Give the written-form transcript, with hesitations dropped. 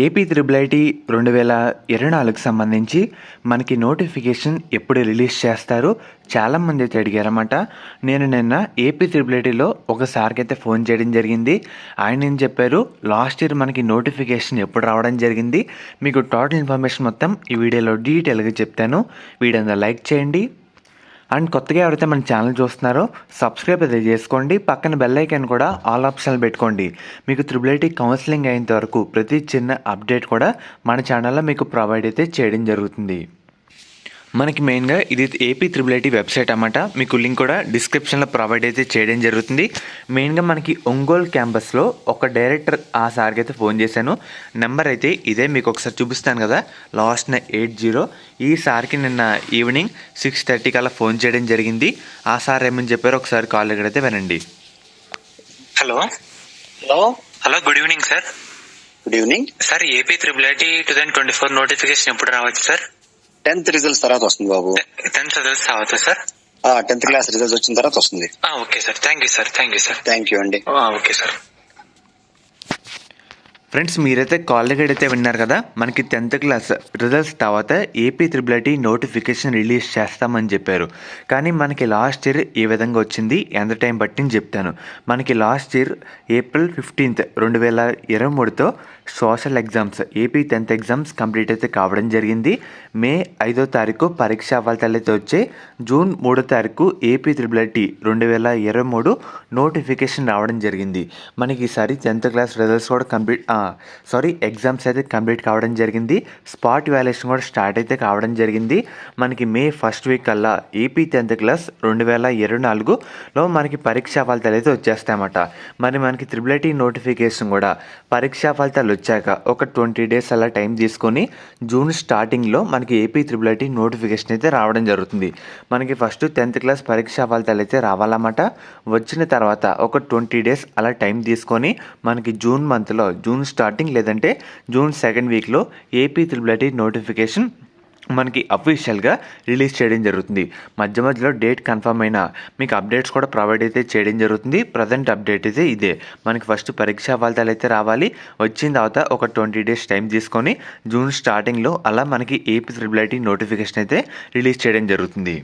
AP triple IT 2024కి సంబంధించి మనకి notification ఎప్పుడు రిలీజ్ చేస్తారు చాలామంది అయితే అడిగారన్నమాట. నేను నిన్న ఏపీ త్రిబుల్ ఐటీలో ఒక సార్కి అయితే ఫోన్ చేయడం జరిగింది. ఆయన ఏం చెప్పారు, లాస్ట్ ఇయర్ మనకి నోటిఫికేషన్ ఎప్పుడు రావడం జరిగింది, మీకు టోటల్ ఇన్ఫర్మేషన్ మొత్తం ఈ వీడియోలో డీటెయిల్గా చెప్తాను. వీడియోని లైక్ చేయండి. అండ్ కొత్తగా ఎవరైతే మన ఛానల్ చూస్తున్నారో సబ్స్క్రైబ్ అయితే చేసుకోండి. పక్కన బెల్ ఐకాన్ కూడా ఆల్ ఆప్షన్లు పెట్టుకోండి. మీకు త్రిబుల్ ఐటీ కౌన్సిలింగ్ అయ్యేంత వరకు ప్రతి చిన్న అప్డేట్ కూడా మన ఛానల్లో మీకు ప్రొవైడ్ అయితే చేయడం జరుగుతుంది. మనకి మెయిన్గా ఇది ఏపీ త్రిబుల్ ఐటీ వెబ్సైట్ అన్నమాట. మీకు లింక్ కూడా డిస్క్రిప్షన్లో ప్రొవైడ్ అయితే చేయడం జరుగుతుంది. మెయిన్గా మనకి ఒంగోలు క్యాంపస్లో ఒక డైరెక్టర్ ఆ సార్కి అయితే ఫోన్ చేశాను. నెంబర్ అయితే ఇదే, మీకు ఒకసారి చూపిస్తాను కదా, లాస్ట్ 80. ఈ సార్కి నిన్న ఈవినింగ్ 6:30 కల్లా ఫోన్ చేయడం జరిగింది. ఆ సార్ ఏమని చెప్పారో ఒకసారి కాల్ అయితే వినండి. Hello hello hello good evening sir. Good evening sir, AP triple IT 2024 notification ఎప్పుడు రావచ్చు సార్? 10th రిజల్ట్స్ తర్వాత వస్తుంది బాబు. 10th రిజల్ట్స్ రావచ్చు సార్? 10th క్లాస్ రిజల్ట్స్ వచ్చిన తర్వాత వస్తుంది. Okay sir, thank you sir. Thank you అండి. Okay sir. ఫ్రెండ్స్, మీరైతే కాల్ అయితే విన్నారు కదా, మనకి 10th క్లాస్ రిజల్ట్స్ తర్వాత AP triple IT notification release చేస్తామని చెప్పారు. కానీ మనకి లాస్ట్ ఇయర్ ఏ విధంగా వచ్చింది, ఎంత టైం పట్టింది చెప్తాను. మనకి లాస్ట్ ఇయర్ April 15th 2023తో social exams, AP 10th exams complete అయితే కావడం జరిగింది. May 5వ తారీఖు పరీక్షా ఫలితాలు అయితే వచ్చాయి. June 3వ తారీఖు ఏపీ త్రిబుల్ ఐటీ 2023 నోటిఫికేషన్ రావడం జరిగింది. మనకి ఈసారి 10th క్లాస్ రిజల్ట్స్ కూడా ఎగ్జామ్స్ అయితే కంప్లీట్ కావడం జరిగింది. స్పాట్ వాల్యుయేషన్ కూడా స్టార్ట్ అయితే కావడం జరిగింది. మనకి May 1st వీక్ కల్లా ఏపీ 10th క్లాస్ 2024లో మనకి పరీక్షా ఫలితాలు అయితే వచ్చేస్తాయన్నమాట. మరి మనకి త్రిబుల్ ఐటీ నోటిఫికేషన్ కూడా పరీక్షా ఫలితాలు వచ్చాక ఒక 20 days అలా టైం తీసుకొని జూన్ స్టార్టింగ్లో మనకి ఏపీ త్రిబుల్ ఐటీ నోటిఫికేషన్ అయితే రావడం జరుగుతుంది. మనకి ఫస్ట్ 10th క్లాస్ పరీక్షా ఫలితాలు అయితే రావాలన్నమాట. వచ్చిన తర్వాత ఒక 20 days అలా టైం తీసుకొని మనకి జూన్ స్టార్టింగ్ లేదంటే June 2nd వీక్లో ఏపీ త్రిబుల్ ఐటీ నోటిఫికేషన్ మనకి అఫీషియల్గా రిలీజ్ చేయడం జరుగుతుంది. మధ్యలో డేట్ కన్ఫర్మ్ అయినా మీకు అప్డేట్స్ కూడా ప్రొవైడ్ అయితే చేయడం జరుగుతుంది. ప్రజెంట్ అప్డేట్ అయితే ఇదే, మనకి ఫస్ట్ పరీక్షా ఫలితాలు అయితే రావాలి. వచ్చిన తర్వాత ఒక 20 days టైం తీసుకొని జూన్ స్టార్టింగ్లో అలా మనకి ఏపీ త్రిబుల్ ఐటీ నోటిఫికేషన్ అయితే రిలీజ్ చేయడం జరుగుతుంది.